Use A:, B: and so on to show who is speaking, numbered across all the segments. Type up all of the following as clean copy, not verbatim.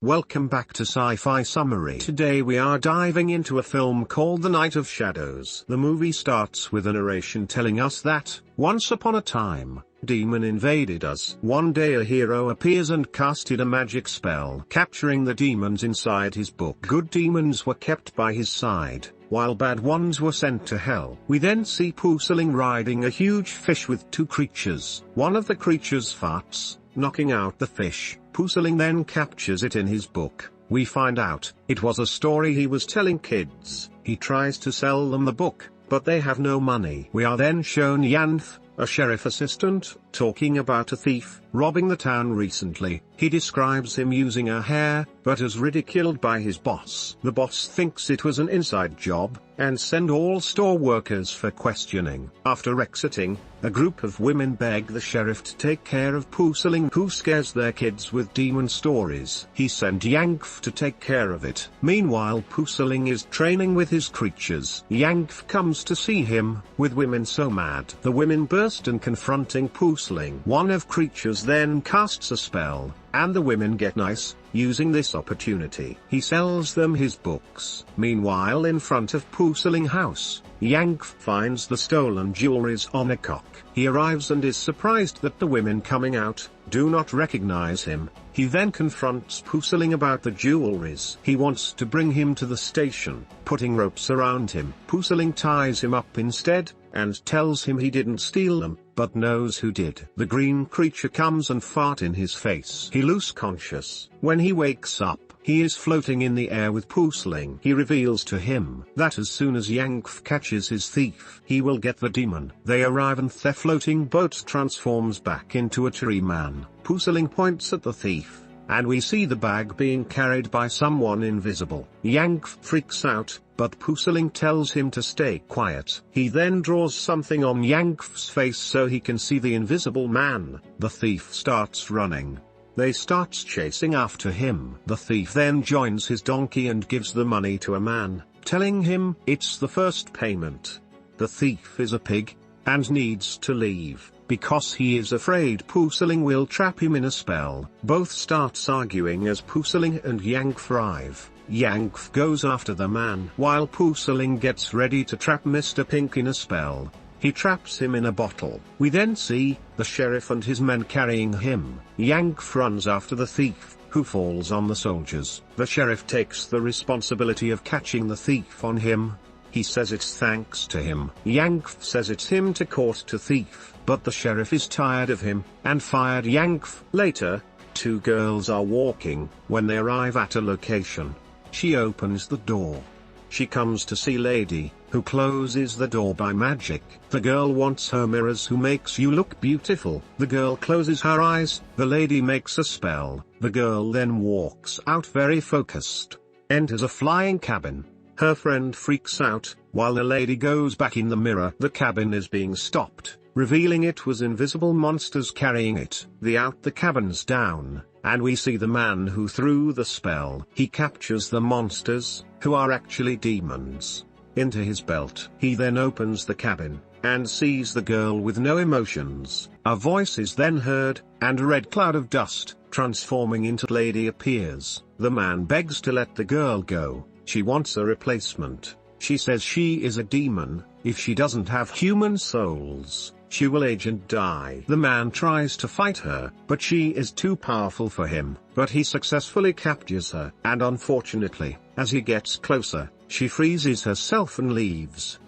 A: Welcome back to Sci-Fi Summary. Today we are diving into a film called The Night of Shadows. The movie starts with a narration telling us that, once upon a time, demon invaded us. One day a hero appears and casted a magic spell, capturing the demons inside his book. Good demons were kept by his side, while bad ones were sent to hell. We then see Pusaling riding a huge fish with two creatures. One of the creatures farts, knocking out the fish. Pusaling then captures it in his book. We find out it was a story he was telling kids. He tries to sell them the book, but they have no money. We are then shown Yanf, a sheriff assistant, talking about a thief robbing the town recently. He describes him using a hair, but is ridiculed by his boss. The boss thinks it was an inside job, and send all store workers for questioning. After exiting, a group of women beg the sheriff to take care of Pusaling, who scares their kids with demon stories. He sent Yanf to take care of it. Meanwhile, Pusaling is training with his creatures. Yanf comes to see him, with women so mad. The women burst and confronting Pusaling. One of creatures then casts a spell, and the women get nice, using this opportunity. He sells them his books. Meanwhile, in front of Pusaling house, Yank finds the stolen jewelries on a cock. He arrives and is surprised that the women coming out do not recognize him. He then confronts Pusaling about the jewelries. He wants to bring him to the station, putting ropes around him. Pusaling ties him up instead, and tells him he didn't steal them, but knows who did. The green creature comes and fart in his face. He lose conscious. When he wakes up, he is floating in the air with Pusaling. He reveals to him that as soon as Yank catches his thief, he will get the demon. They arrive and their floating boat transforms back into a tree man. Pusaling points at the thief, and we see the bag being carried by someone invisible. Yank freaks out, but Pusaling tells him to stay quiet. He then draws something on Yank's face so he can see the invisible man. The thief starts running. They start chasing after him. The thief then joins his donkey and gives the money to a man, telling him it's the first payment. The thief is a pig, and needs to leave, because he is afraid Pusaling will trap him in a spell. Both starts arguing as Pusaling and Yank arrive. Yank goes after the man while Pusaling gets ready to trap Mr. Pink in a spell. He traps him in a bottle. We then see the sheriff and his men carrying him. Yank runs after the thief, who falls on the soldiers. The sheriff takes the responsibility of catching the thief on him. He says it's thanks to him. Yank says it's him to court to thief, but the sheriff is tired of him, and fired Yank. Later, two girls are walking. When they arrive at a location, she opens the door. She comes to see Lady, who closes the door by magic. The girl wants her mirrors who makes you look beautiful. The girl closes her eyes, the lady makes a spell. The girl then walks out very focused. Enters a flying cabin. Her friend freaks out, while the lady goes back in the mirror. The cabin is being stopped, revealing it was invisible monsters carrying it. The cabin's down, and we see the man who threw the spell. He captures the monsters, who are actually demons, into his belt. He then opens the cabin, and sees the girl with no emotions. A voice is then heard, and a red cloud of dust, transforming into Lady appears. The man begs to let the girl go. She wants a replacement. She says she is a demon. If she doesn't have human souls, she will age and die. The man tries to fight her, but she is too powerful for him. But he successfully captures her, and unfortunately, as he gets closer, she freezes herself and leaves.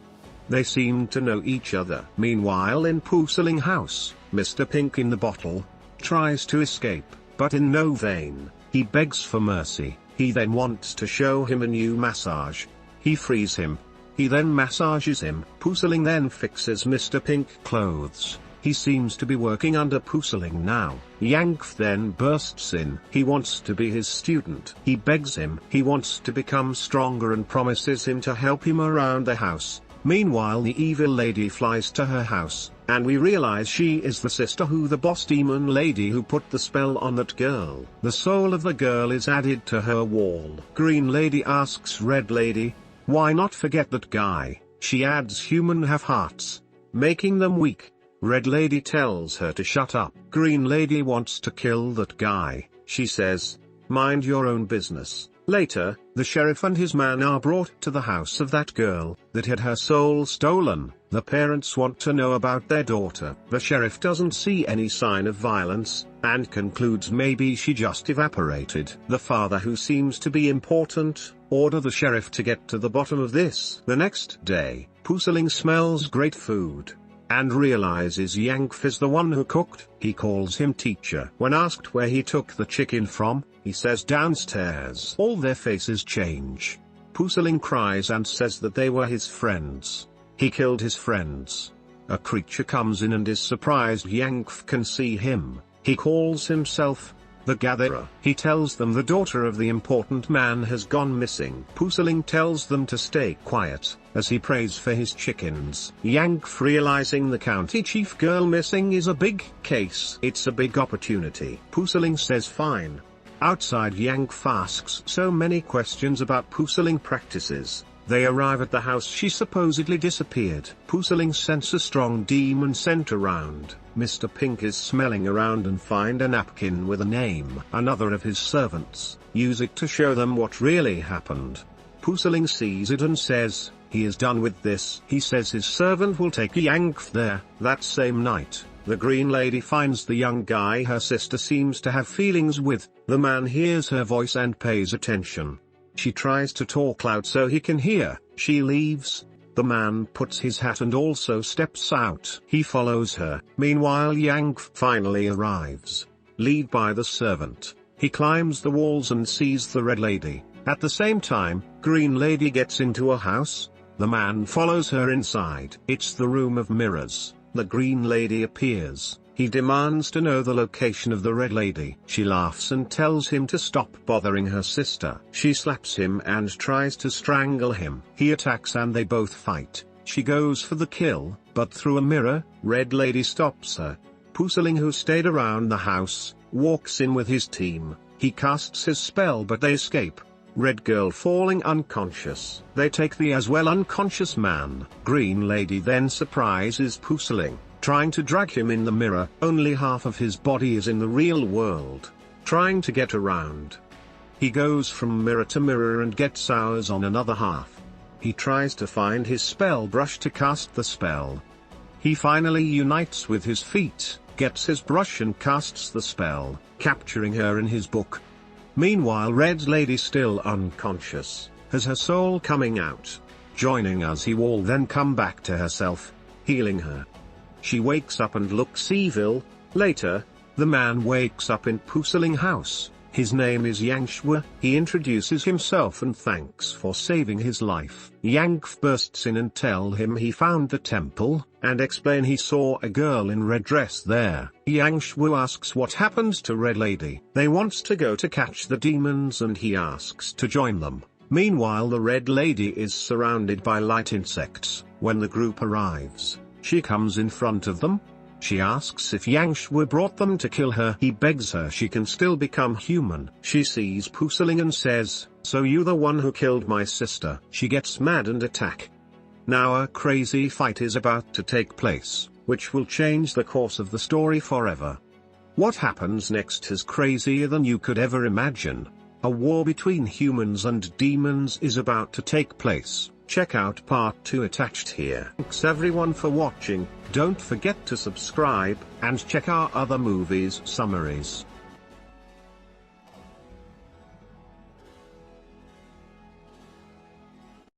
A: They seem to know each other. Meanwhile, in Pusaling house, Mr. Pink in the bottle tries to escape, but in no vain. He begs for mercy. He then wants to show him a new massage. He frees him. He then massages him. Pusaling then fixes Mr. Pink clothes. He seems to be working under Pusaling now. Yank then bursts in. He wants to be his student. He begs him. He wants to become stronger and promises him to help him around the house. Meanwhile, the evil lady flies to her house, and we realize she is the sister who the boss demon lady who put the spell on that girl. The soul of the girl is added to her wall. Green lady asks Red lady, why not forget that guy? She adds human have hearts, making them weak. Red lady tells her to shut up. Green lady wants to kill that guy. She says, mind your own business. Later, the sheriff and his man are brought to the house of that girl that had her soul stolen. The parents want to know about their daughter. The sheriff doesn't see any sign of violence, and concludes maybe she just evaporated. The father, who seems to be important, orders the sheriff to get to the bottom of this. The next day, Puseling smells great food, and realizes Yank is the one who cooked. He calls him teacher. When asked where he took the chicken from, he says downstairs. All their faces change. Puseling cries and says that they were his friends. He killed his friends. A creature comes in and is surprised Yank can see him. He calls himself the Gatherer. He tells them the daughter of the important man has gone missing. Puseling tells them to stay quiet, as he prays for his chickens. Yank, realizing the county chief girl missing is a big case, it's a big opportunity. Puseling says fine. Outside, Yank asks so many questions about Puseling practices. They arrive at the house she supposedly disappeared. Puseling senses a strong demon scent around. Mr. Pink is smelling around and find a napkin with a name. Another of his servants use it to show them what really happened. Puseling sees it and says, he is done with this. He says his servant will take Yank there. That same night, the Green Lady finds the young guy her sister seems to have feelings with. The man hears her voice and pays attention. She tries to talk loud so he can hear. She leaves. The man puts his hat and also steps out. He follows her. Meanwhile, Yank finally arrives. Led by the servant, he climbs the walls and sees the Red Lady. At the same time, Green Lady gets into a house. The man follows her inside. It's the room of mirrors. The Green Lady appears. He demands to know the location of the Red Lady. She laughs and tells him to stop bothering her sister. She slaps him and tries to strangle him. He attacks and they both fight. She goes for the kill, but through a mirror, Red Lady stops her. Puseling, who stayed around the house, walks in with his team. He casts his spell but they escape. Red Girl falling unconscious. They take the as well unconscious man. Green Lady then surprises Puseling, trying to drag him in the mirror. Only half of his body is in the real world. Trying to get around, he goes from mirror to mirror and gets hours on another half. He tries to find his spell brush to cast the spell. He finally unites with his feet, gets his brush and casts the spell, capturing her in his book. Meanwhile, Red Lady, still unconscious, has her soul coming out. Joining us, he will then come back to herself, healing her. She wakes up and looks evil. Later, the man wakes up in Puseling house. His name is Yank. He introduces himself and thanks for saving his life. Yank bursts in and tell him he found the temple, and explain he saw a girl in red dress there. Yank asks what happened to Red Lady. They want to go to catch the demons and he asks to join them. Meanwhile, the Red Lady is surrounded by light insects. When the group arrives, she comes in front of them. She asks if Yank brought them to kill her. He begs her she can still become human. She sees Puseling and says, "So you the one who killed my sister?" She gets mad and attack. Now a crazy fight is about to take place, which will change the course of the story forever. What happens next is crazier than you could ever imagine. A war between humans and demons is about to take place. Check out part 2 attached here. Thanks everyone for watching. Don't forget to subscribe, and check our other movies summaries.